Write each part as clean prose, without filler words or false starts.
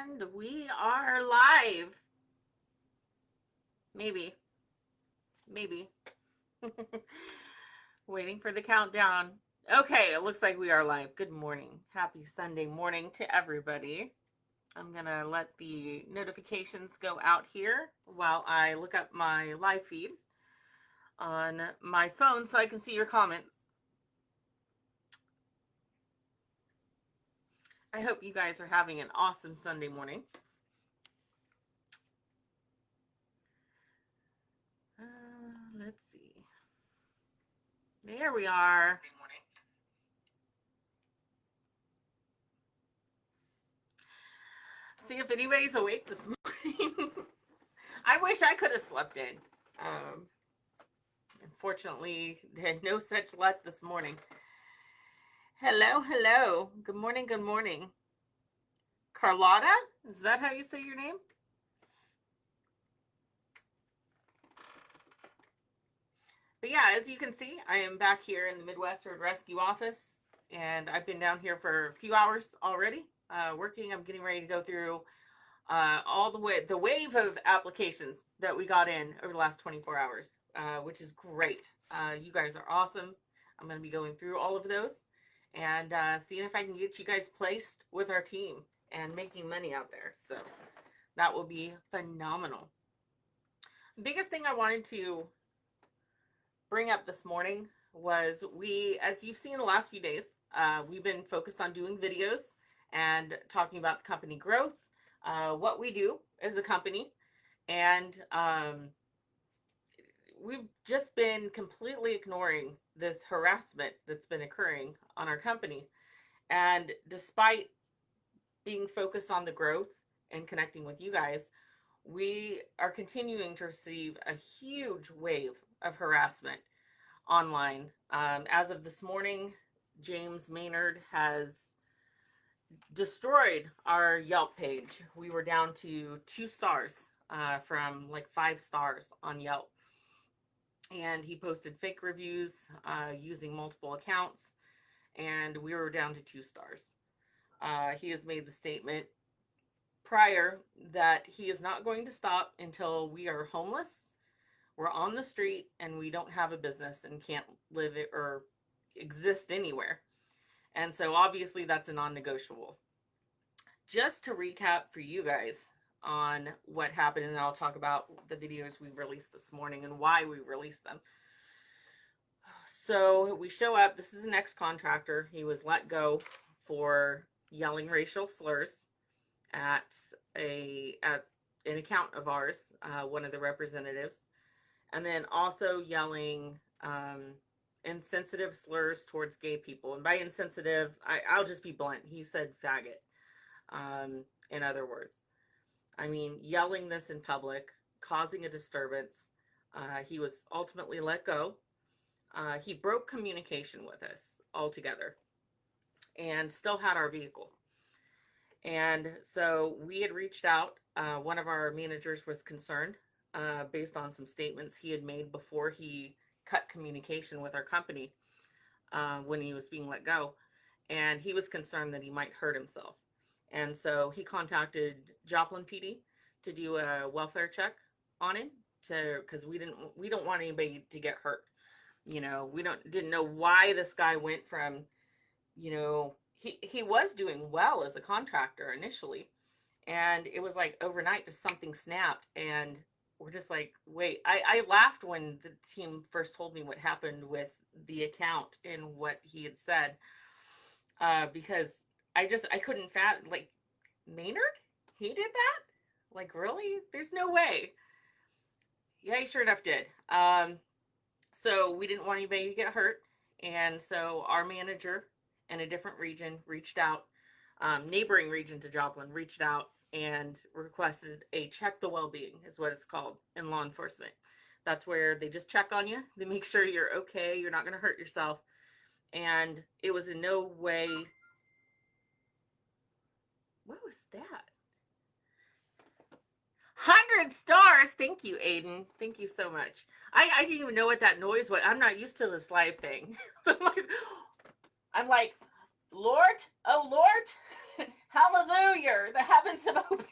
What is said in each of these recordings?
And we are live. Maybe. Waiting for the countdown. Okay, it looks like we are live. Good morning. Happy Sunday morning to everybody. I'm going to let the notifications go out here while I look up my live feed on my phone so I can see your comments. I hope you guys are having an awesome Sunday morning. Let's see. There we are. See if anybody's awake this morning. I wish I could have slept in. Unfortunately, had no such luck this morning. Hello. Good morning. Carlotta? Is that how you say your name? But yeah, as you can see, I am back here in the Midwest Road Rescue office, and I've been down here for a few hours already working. I'm getting ready to go through all the wave of applications that we got in over the last 24 hours, which is great. You guys are awesome. I'm going to be going through all of those and seeing if I can get you guys placed with our team and making money out there. So that will be phenomenal. Biggest thing I wanted to bring up this morning was as you've seen the last few days, we've been focused on doing videos and talking about the company growth, what we do as a company, and we've just been completely ignoring this harassment that's been occurring on our company. And despite being focused on the growth and connecting with you guys, we are continuing to receive a huge wave of harassment online. As of this morning, James Maynard has destroyed our Yelp page. We were down to 2 stars from like 5 stars on Yelp. And he posted fake reviews using multiple accounts, and we were down to 2 stars. He has made the statement prior that he is not going to stop until we are homeless, we're on the street, and we don't have a business and can't live it or exist anywhere. And so obviously that's a non-negotiable. Just to recap for you guys on what happened, and then I'll talk about the videos we released this morning and why we released them. So we show up. This is an ex-contractor. He was let go for yelling racial slurs at an account of ours, one of the representatives, and then also yelling insensitive slurs towards gay people. And by insensitive, I'll just be blunt. He said faggot, in other words. I mean, yelling this in public, causing a disturbance. He was ultimately let go. He broke communication with us altogether and still had our vehicle. And so we had reached out. One of our managers was concerned based on some statements he had made before he cut communication with our company when he was being let go. And he was concerned that he might hurt himself. And so he contacted Joplin PD to do a welfare check on him, because we don't want anybody to get hurt. You know, we didn't know why this guy went from, you know, he was doing well as a contractor initially, and it was like overnight just something snapped, and we're just like, wait. I laughed when the team first told me what happened with the account and what he had said, because I couldn't like, Maynard? He did that? Like, really? There's no way. Yeah, he sure enough did. So we didn't want anybody to get hurt. And so our manager in a different region reached out, neighboring region to Joplin, reached out and requested a check the well-being, is what it's called in law enforcement. That's where they just check on you. They make sure you're okay, you're not going to hurt yourself. And it was in no way... What was that? 100 stars. Thank you, Aiden. Thank you so much. I didn't even know what that noise was. I'm not used to this live thing. So I'm like, Lord, oh Lord. Hallelujah, the heavens have opened.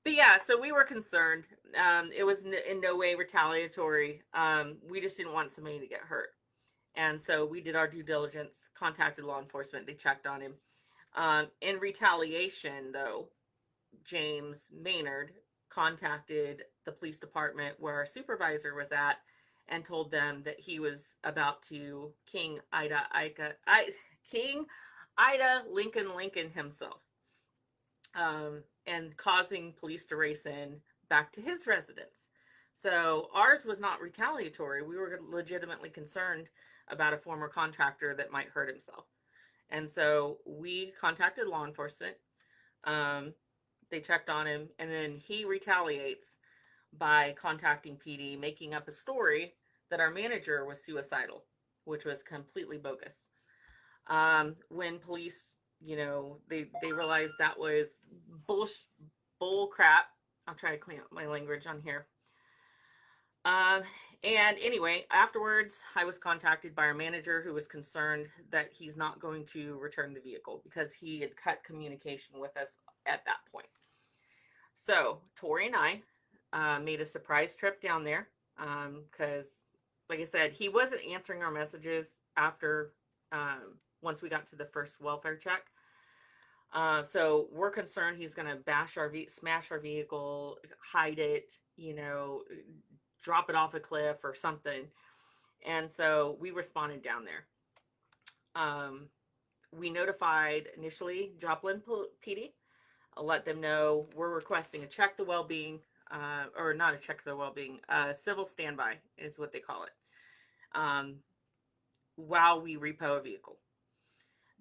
But yeah, so we were concerned. It was in no way retaliatory. We just didn't want somebody to get hurt. And so we did our due diligence, contacted law enforcement. They checked on him. In retaliation, though, James Maynard contacted the police department where our supervisor was at and told them that he was about to King Ida Lincoln himself, and causing police to race in back to his residence. So ours was not retaliatory. We were legitimately concerned about a former contractor that might hurt himself. And so we contacted law enforcement. They checked on him, and then he retaliates by contacting PD, making up a story that our manager was suicidal, which was completely bogus. When police, they realized that was bull crap. I'll try to clean up my language on here. And anyway, afterwards, I was contacted by our manager, who was concerned that he's not going to return the vehicle because he had cut communication with us at that point. So Tori and I made a surprise trip down there because, like I said, he wasn't answering our messages after once we got to the first welfare check. So we're concerned he's going to smash our vehicle, hide it, drop it off a cliff or something. And so we responded down there. We notified initially Joplin PD. I'll let them know we're requesting a check the well-being, or not a check the well-being, civil standby is what they call it, while we repo a vehicle.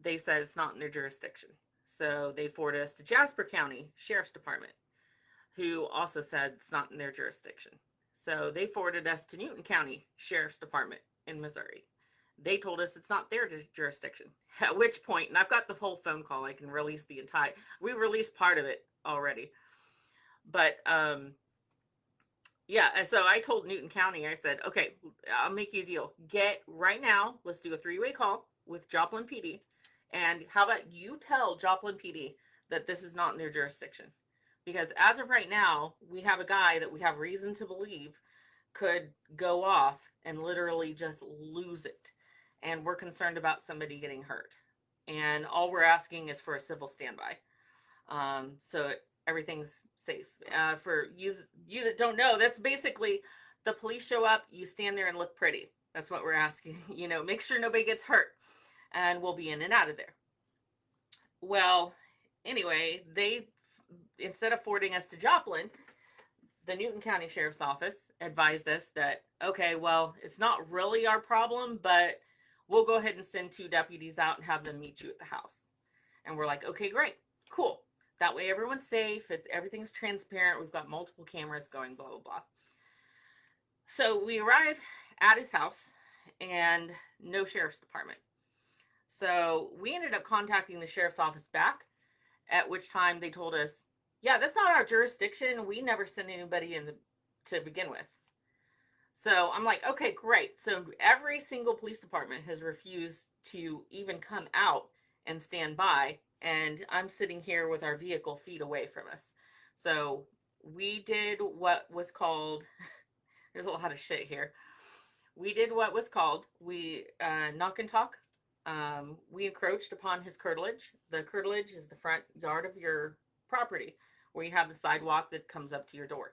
They said it's not in their jurisdiction. So they forwarded us to Jasper County Sheriff's Department, who also said it's not in their jurisdiction. So they forwarded us to Newton County Sheriff's Department in Missouri. They told us it's not their jurisdiction. At which point, and I've got the whole phone call, I can release the entire, we released part of it already. But yeah, so I told Newton County, I said, okay, I'll make you a deal. Get right now, let's do a 3-way call with Joplin PD. And how about you tell Joplin PD that this is not in their jurisdiction? Because as of right now, we have a guy that we have reason to believe could go off and literally just lose it. And we're concerned about somebody getting hurt. And all we're asking is for a civil standby. So everything's safe. For you that don't know, that's basically the police show up, you stand there and look pretty. That's what we're asking. Make sure nobody gets hurt. And we'll be in and out of there. Well, anyway, they, instead of forwarding us to Joplin, the Newton County Sheriff's Office advised us that, okay, well, it's not really our problem, but we'll go ahead and send 2 deputies out and have them meet you at the house. And we're like, okay, great, cool. That way everyone's safe, everything's transparent, we've got multiple cameras going, blah, blah, blah. So we arrive at his house and no sheriff's department. So we ended up contacting the sheriff's office back, at which time they told us, yeah, that's not our jurisdiction. We never sent anybody in to begin with. So I'm like, okay, great. So every single police department has refused to even come out and stand by. And I'm sitting here with our vehicle feet away from us. So we did what was called, there's a lot of shit here. We did what was called, knock and talk. We encroached upon his curtilage. The curtilage is the front yard of your property where you have the sidewalk that comes up to your door.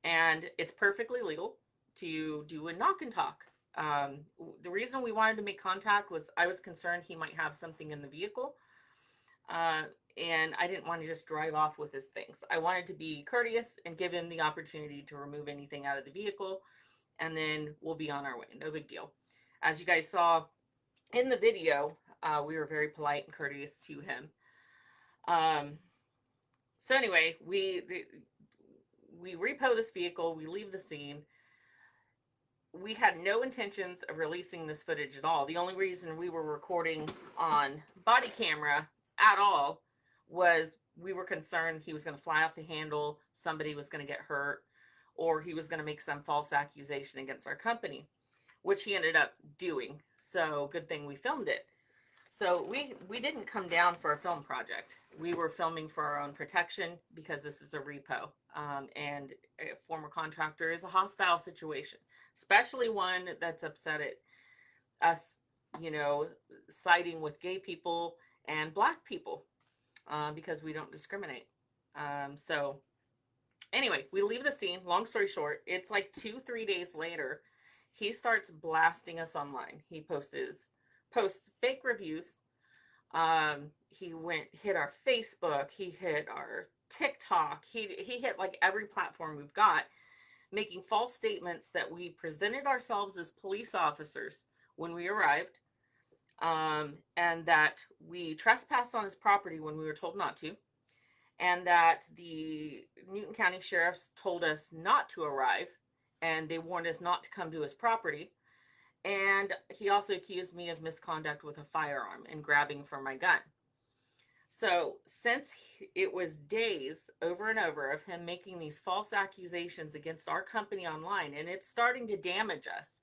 And it's perfectly legal to do a knock and talk. The reason we wanted to make contact was I was concerned he might have something in the vehicle. And I didn't want to just drive off with his things. I wanted to be courteous and give him the opportunity to remove anything out of the vehicle. And then we'll be on our way. No big deal. As you guys saw in the video, we were very polite and courteous to him. So anyway, we repo this vehicle, we leave the scene. We had no intentions of releasing this footage at all. The only reason we were recording on body camera at all was we were concerned he was going to fly off the handle, somebody was going to get hurt, or he was going to make some false accusation against our company, which he ended up doing. So good thing we filmed it. So we didn't come down for a film project. We were filming for our own protection because this is a repo, and a former contractor is a hostile situation, especially one that's upset at us, you know, siding with gay people and black people, because we don't discriminate. So anyway, we leave the scene. Long story short, it's like 2, 3 days later, he starts blasting us online. He posts fake reviews. He hit our Facebook. He hit our TikTok. He hit like every platform we've got, making false statements that we presented ourselves as police officers when we arrived, and that we trespassed on his property when we were told not to, and that the Newton County sheriffs told us not to arrive, and they warned us not to come to his property. And he also accused me of misconduct with a firearm and grabbing for my gun. So, since it was days over and over of him making these false accusations against our company online, and it's starting to damage us,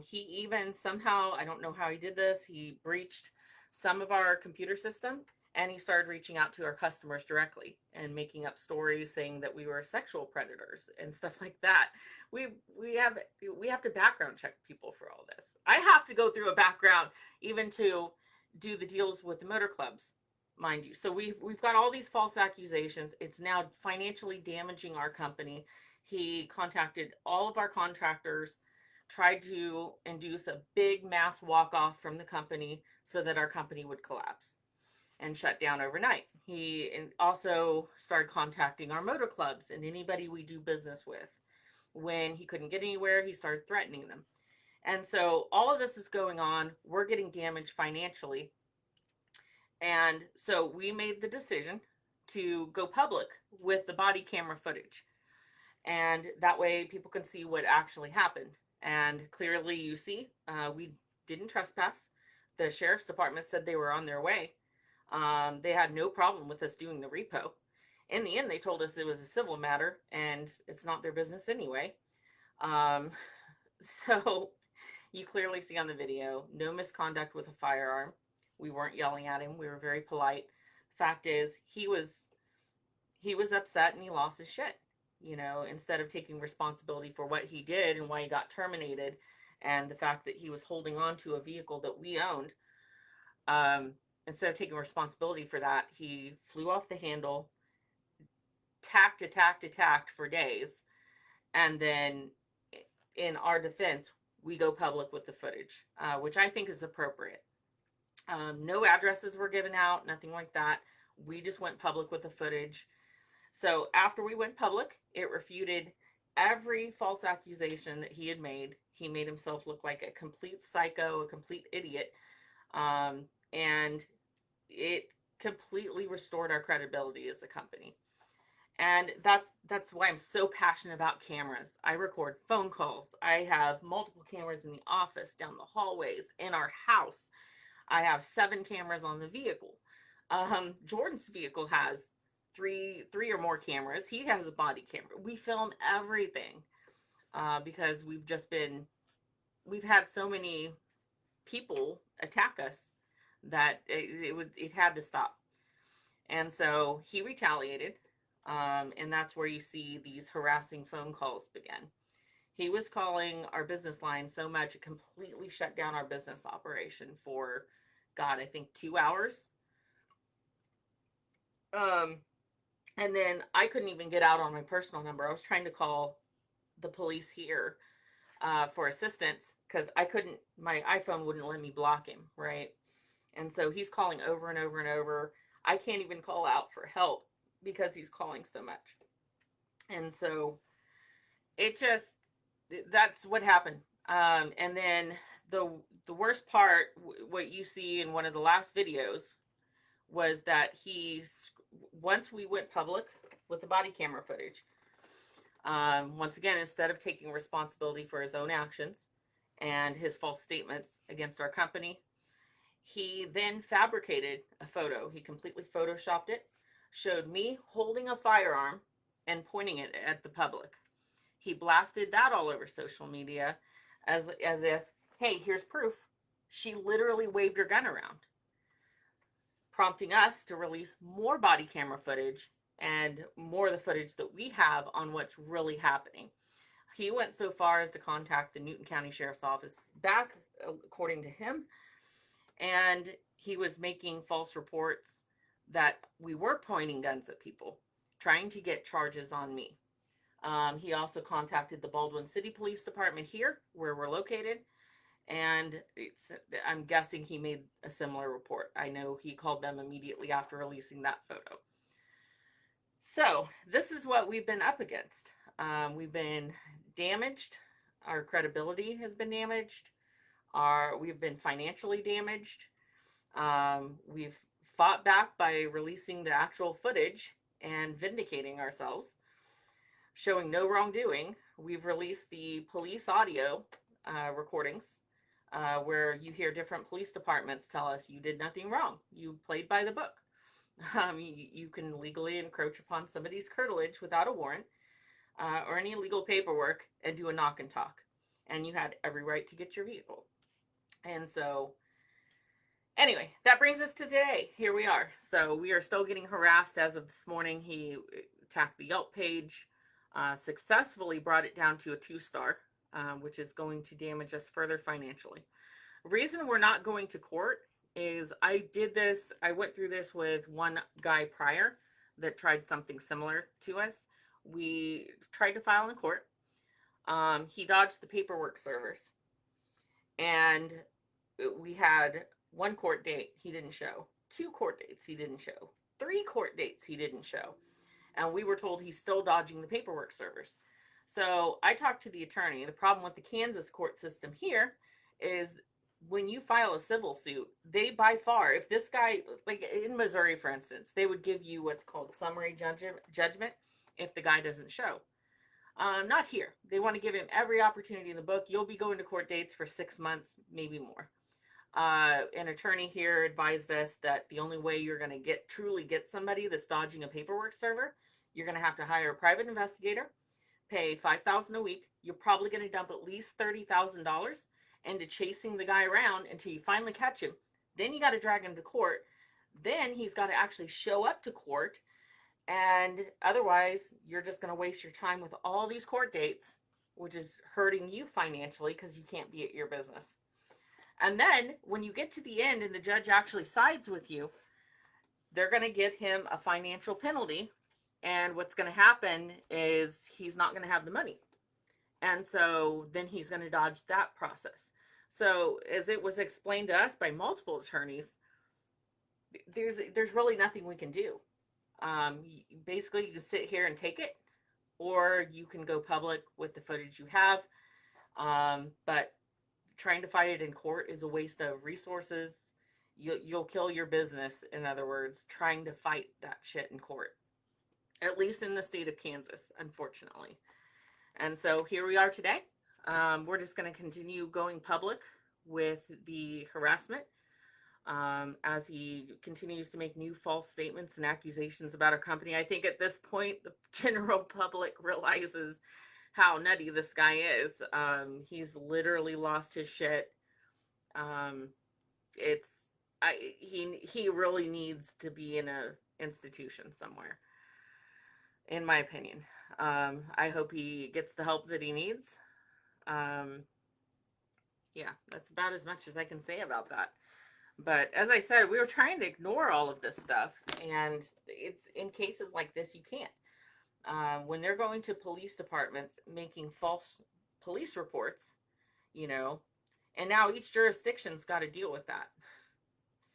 he even somehow, I don't know how he did this, he breached some of our computer system, and he started reaching out to our customers directly and making up stories saying that we were sexual predators and stuff like that. We we have we have to background check people for all this. I have to go through a background even to do the deals with the motor clubs, mind you. So we've got all these false accusations. It's now financially damaging our company. He contacted all of our contractors, tried to induce a big mass walk off from the company so that our company would collapse and shut down overnight. He also started contacting our motor clubs and anybody we do business with. When he couldn't get anywhere, he started threatening them. And so all of this is going on. We're getting damaged financially. And so we made the decision to go public with the body camera footage. And that way people can see what actually happened. And clearly, you see, we didn't trespass. The sheriff's department said they were on their way. They had no problem with us doing the repo. In the end, they told us it was a civil matter and it's not their business anyway. Um, so you clearly see on the video, no misconduct with a firearm. We weren't yelling at him. We were very polite. Fact is, he was upset and he lost his shit. You know, instead of taking responsibility for what he did and why he got terminated, and the fact that he was holding on to a vehicle that we owned, um, instead of taking responsibility for that, he flew off the handle, attacked for days, and then, in our defense, we go public with the footage, which I think is appropriate. No addresses were given out, nothing like that. We just went public with the footage. So after we went public, it refuted every false accusation that he had made. He made himself look like a complete psycho, a complete idiot. And it completely restored our credibility as a company. And that's why I'm so passionate about cameras. I record phone calls. I have multiple cameras in the office, down the hallways, in our house. I have 7 cameras on the vehicle. Jordan's vehicle has three or more cameras. He has a body camera. We film everything, because we've had so many people attack us that it had to stop. And so he retaliated, and that's where you see these harassing phone calls begin. He was calling our business line so much it completely shut down our business operation for, God, I think 2 hours. And then I couldn't even get out on my personal number. I was trying to call the police here, for assistance, because my iPhone wouldn't let me block him, right? And so he's calling over and over and over. I can't even call out for help because he's calling so much. And so it just, that's what happened. And then the worst part, what you see in one of the last videos, was that once we went public with the body camera footage, once again, instead of taking responsibility for his own actions and his false statements against our company, he then fabricated a photo. He completely photoshopped it, showed me holding a firearm and pointing it at the public. He blasted that all over social media as if, hey, here's proof. She literally waved her gun around. prompting us to release more body camera footage and more of the footage that we have on what's really happening. He went so far as to contact the Newton County Sheriff's Office back, according to him, and he was making false reports that we were pointing guns at people, trying to get charges on me. He also contacted the Baldwin City Police Department here, where we're located, and I'm guessing he made a similar report. I know he called them immediately after releasing that photo. So this is what we've been up against. We've been damaged. Our credibility has been damaged. We've been financially damaged. We've fought back by releasing the actual footage and vindicating ourselves, showing no wrongdoing. We've released the police audio recordings where you hear different police departments tell us you did nothing wrong. You played by the book. You can legally encroach upon somebody's curtilage without a warrant or any legal paperwork and do a knock and talk. And you had every right to get your vehicle. And so, anyway, that brings us to today. Here we are. So we are still getting harassed as of this morning. He attacked the Yelp page, successfully brought it down to a 2-star, which is going to damage us further financially. The reason we're not going to court is I went through this with one guy prior that tried something similar to us. We tried to file in court. He dodged the paperwork servers. And we had 1 court date he didn't show, 2 court dates he didn't show, 3 court dates he didn't show. And we were told he's still dodging the paperwork servers. So I talked to the attorney. The problem with the Kansas court system here is when you file a civil suit, they by far, if this guy, like in Missouri, for instance, they would give you what's called summary judgment if the guy doesn't show. Not here. They want to give him every opportunity in the book. You'll be going to court dates for 6 months, maybe more. An attorney here advised us that the only way you're going to truly get somebody that's dodging a paperwork server, you're going to have to hire a private investigator, pay $5,000 a week. You're probably going to dump at least $30,000 into chasing the guy around until you finally catch him. Then you got to drag him to court. Then he's got to actually show up to court. And otherwise, you're just going to waste your time with all these court dates, which is hurting you financially because you can't be at your business. And then when you get to the end and the judge actually sides with you, they're going to give him a financial penalty. And what's going to happen is he's not going to have the money. And so then he's going to dodge that process. So as it was explained to us by multiple attorneys, there's really nothing we can do. Basically, you can sit here and take it, or you can go public with the footage you have. But trying to fight it in court is a waste of resources. You'll kill your business, in other words, trying to fight that shit in court. At least in the state of Kansas, unfortunately. And so here we are today. We're just going to continue going public with the harassment as he continues to make new false statements and accusations about our company. I think at this point, the general public realizes how nutty this guy is. He's literally lost his shit. He really needs to be in a institution somewhere, in my opinion. I hope he gets the help that he needs. Yeah, that's about as much as I can say about that. But as I said, we were trying to ignore all of this stuff, and it's in cases like this, you can't. When they're going to police departments making false police reports, and now each jurisdiction's got to deal with that.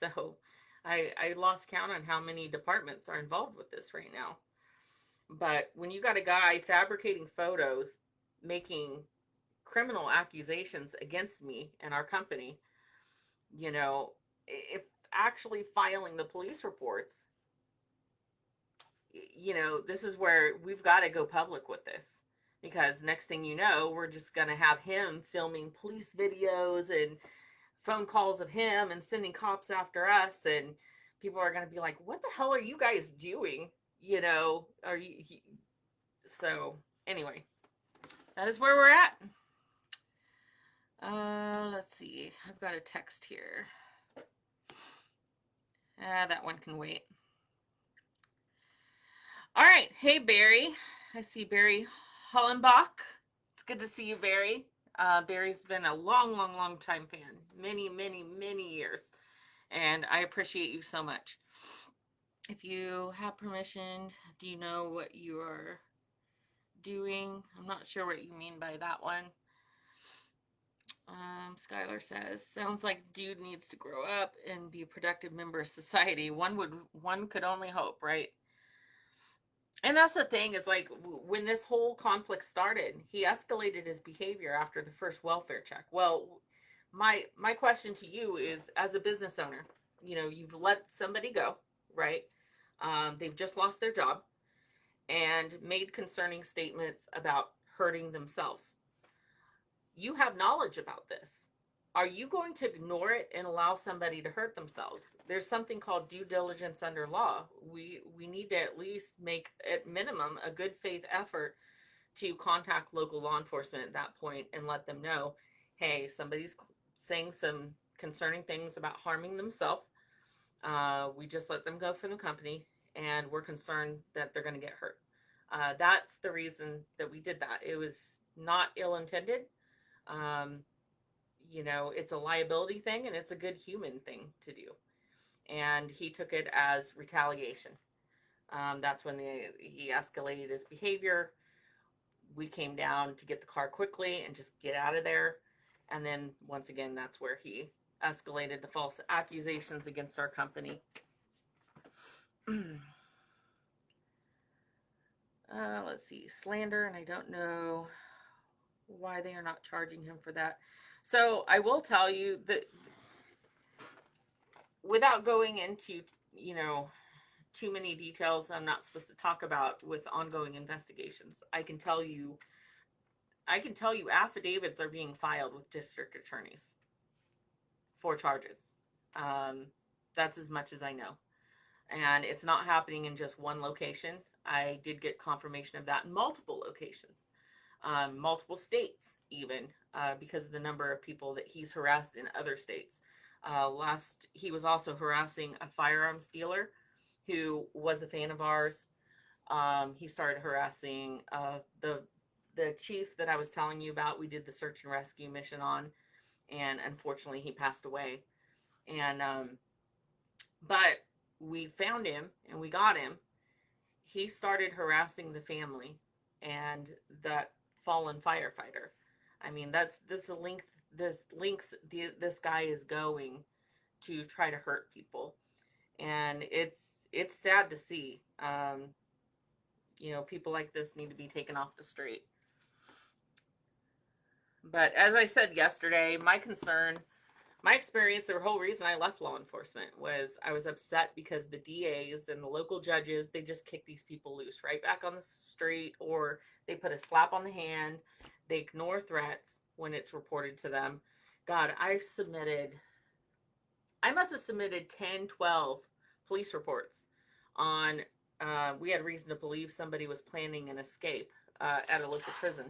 So I lost count on how many departments are involved with this right now. But when you got a guy fabricating photos, making criminal accusations against me and our company, if actually filing the police reports, this is where we've got to go public with this, because next thing you know, we're just going to have him filming police videos and phone calls of him and sending cops after us, and people are going to be like, what the hell are you guys doing? So anyway, that is where we're at. Let's see. I've got a text here. That one can wait. All right. Hey, Barry. I see Barry Hollenbach. It's good to see you, Barry. Barry's been a long, long, long time fan. Many, many, many years. And I appreciate you so much. If you have permission, do you know what you are doing? I'm not sure what you mean by that one. Skylar says, sounds like dude needs to grow up and be a productive member of society. One could only hope, right? And that's the thing is like when this whole conflict started, he escalated his behavior after the first welfare check. Well, my question to you is, as a business owner, you've let somebody go, right? They've just lost their job and made concerning statements about hurting themselves. You have knowledge about this. Are you going to ignore it and allow somebody to hurt themselves? There's something called due diligence under law. We need to at least make, at minimum, a good faith effort to contact local law enforcement at that point and let them know, hey, somebody's saying some concerning things about harming themselves. We just let them go from the company, and we're concerned that they're going to get hurt. That's the reason that we did that. It was not ill intended. Um, it's a liability thing and it's a good human thing to do. And he took it as retaliation. That's when he escalated his behavior. We came down to get the car quickly and just get out of there. And then once again, that's where he escalated the false accusations against our company. Let's see, slander, and I don't know why they are not charging him for that. So I will tell you that without going into, too many details I'm not supposed to talk about with ongoing investigations, I can tell you affidavits are being filed with district attorneys for charges. That's as much as I know. And it's not happening in just one location. I did get confirmation of that in multiple locations, multiple states, even because of the number of people that he's harassed in other states. He was also harassing a firearms dealer who was a fan of ours. He started harassing the chief that I was telling you about. We did the search and rescue mission on, and unfortunately, he passed away. And but we found him and we got him. He started harassing the family and that fallen firefighter. I mean, this guy is going to try to hurt people, and it's sad to see. People like this need to be taken off the street. But as I said yesterday, my experience, the whole reason I left law enforcement was I was upset because the DAs and the local judges, they just kick these people loose right back on the street, or they put a slap on the hand. They ignore threats when it's reported to them. God, I must have submitted 10, 12 police reports on, we had reason to believe somebody was planning an escape at a local prison.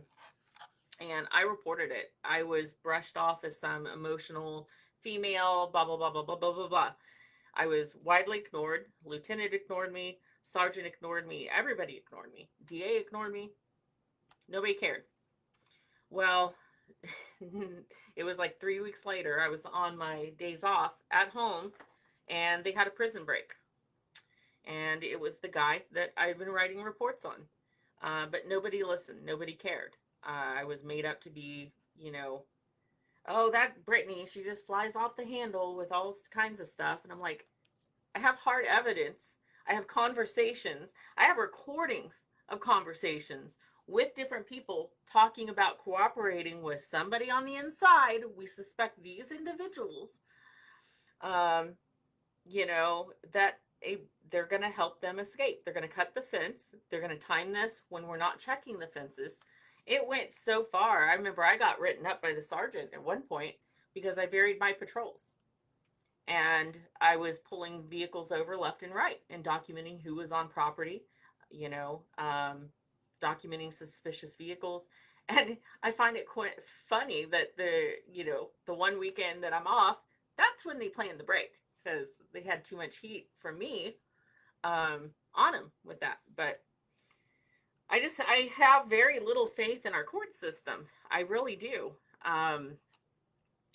And I reported it. I was brushed off as some emotional female, blah, blah, blah, blah, blah, blah, blah, blah. I was widely ignored. Lieutenant ignored me. Sergeant ignored me. Everybody ignored me. DA ignored me. Nobody cared. Well, it was like 3 weeks later. I was on my days off at home, and they had a prison break. And it was the guy that I'd been writing reports on. But nobody listened. Nobody cared. I was made up to be, oh, that Brittany, she just flies off the handle with all kinds of stuff. And I'm like, I have hard evidence. I have conversations. I have recordings of conversations with different people talking about cooperating with somebody on the inside. We suspect these individuals, that they're going to help them escape. They're going to cut the fence. They're going to time this when we're not checking the fences. It went so far. I remember I got written up by the sergeant at one point because I varied my patrols. And I was pulling vehicles over left and right and documenting who was on property, documenting suspicious vehicles. And I find it quite funny that the one weekend that I'm off, that's when they planned the break. because they had too much heat from me on them with that. But I have very little faith in our court system. I really do. Um,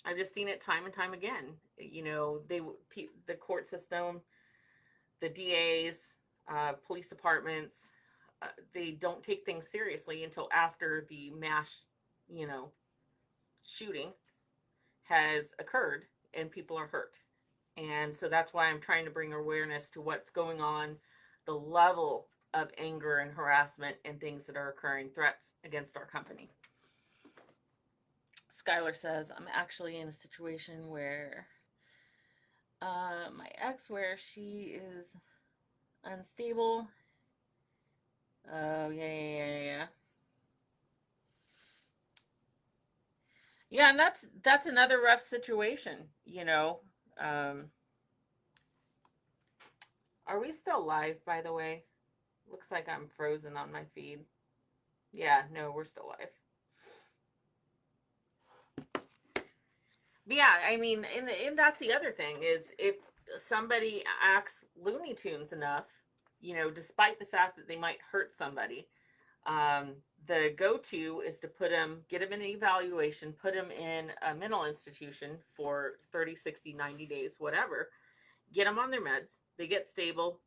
I've just seen it time and time again. You know, the court system, the DAs, police departments, they don't take things seriously until after the mass, you know, shooting has occurred and people are hurt. And so that's why I'm trying to bring awareness to what's going on, the level of anger and harassment and things that are occurring, threats against our company. Skylar says, I'm actually in a situation where my ex, where she is unstable. Oh, yeah. Yeah, and that's another rough situation, you know. Um, are we still live, by the way? Looks like I'm frozen on my feed. Yeah, no, we're still live. But yeah, I mean, and that's the other thing is if somebody acts Looney Tunes enough, you know, despite the fact that they might hurt somebody, um, the go-to is to get them in an evaluation, put them in a mental institution for 30, 60, 90 days, whatever, get them on their meds, they get stable,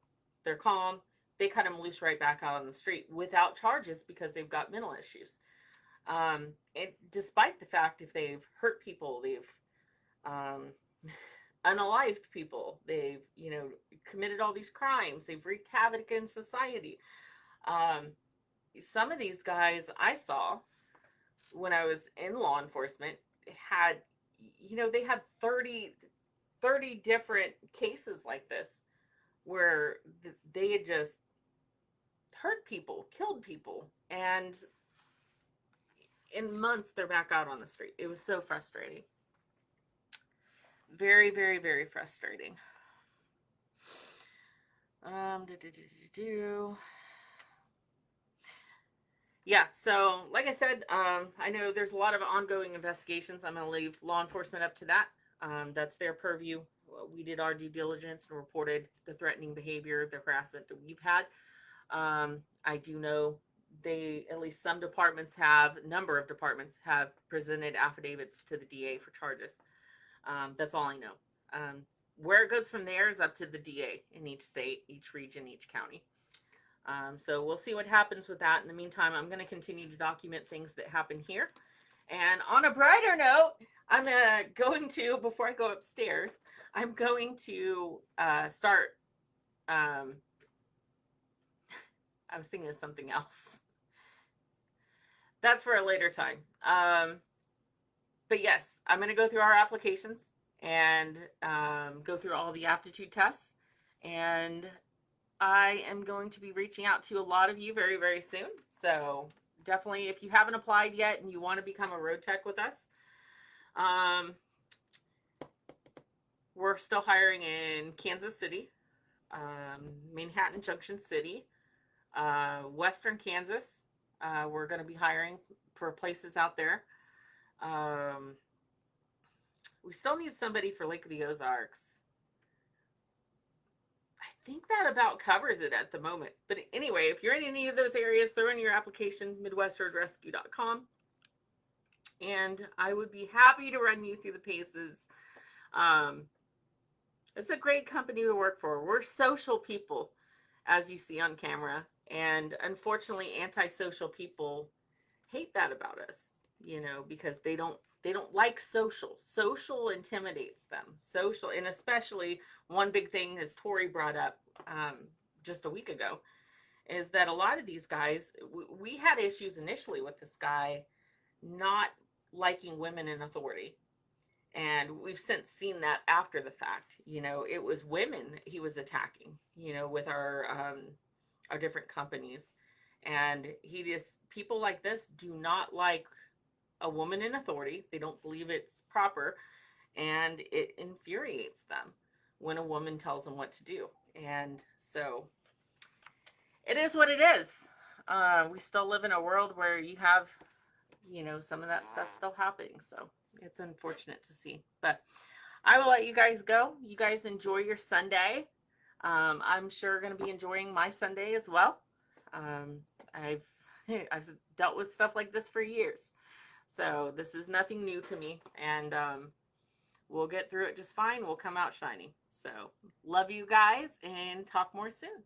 they're calm, they cut them loose right back out on the street without charges because they've got mental issues. And despite the fact if they've hurt people, they've um, unalived people, they've, you know, committed all these crimes, they've wreaked havoc in society. Um, some of these guys I saw when I was in law enforcement had, you know, they had 30 different cases like this where they had just hurt people, killed people, and in months they're back out on the street. It was so frustrating. Very, very, very frustrating. Do, do, do, do. Yeah, so like I said, I know there's a lot of ongoing investigations. I'm going to leave law enforcement up to that. That's their purview. We did our due diligence and reported the threatening behavior, the harassment that we've had. I do know at least some departments a number of departments have presented affidavits to the DA for charges. That's all I know. Where it goes from there is up to the DA in each state, each region, each county. So we'll see what happens with that. In the meantime, I'm going to continue to document things that happen here. And on a brighter note, I'm going to, before I go upstairs, I'm going to start. I was thinking of something else. That's for a later time. But yes, I'm going to go through our applications and go through all the aptitude tests. And I am going to be reaching out to a lot of you very, very soon. So definitely, if you haven't applied yet and you want to become a road tech with us, we're still hiring in Kansas City, Manhattan Junction City, Western Kansas. We're going to be hiring for places out there. We still need somebody for Lake of the Ozarks. I think that about covers it at the moment. But anyway, if you're in any of those areas, throw in your application, MidwestRoadRescue.com. And I would be happy to run you through the paces. It's a great company to work for. We're social people, as you see on camera. And unfortunately, antisocial people hate that about us, you know, because they don't like social. Social intimidates them. Social, and especially one big thing, as Tori brought up just a week ago, is that a lot of these guys, we had issues initially with this guy not liking women in authority. And we've since seen that after the fact. You know, it was women he was attacking, you know, with our different companies. And people like this do not like a woman in authority. They don't believe it's proper. And it infuriates them when a woman tells them what to do. And so it is what it is. We still live in a world where you have, you know, some of that stuff still happening. So it's unfortunate to see. But I will let you guys go. You guys enjoy your Sunday. I'm sure going to be enjoying my Sunday as well. Um, I've I've dealt with stuff like this for years, so this is nothing new to me, and we'll get through it just fine. We'll come out shining. So love you guys, and talk more soon.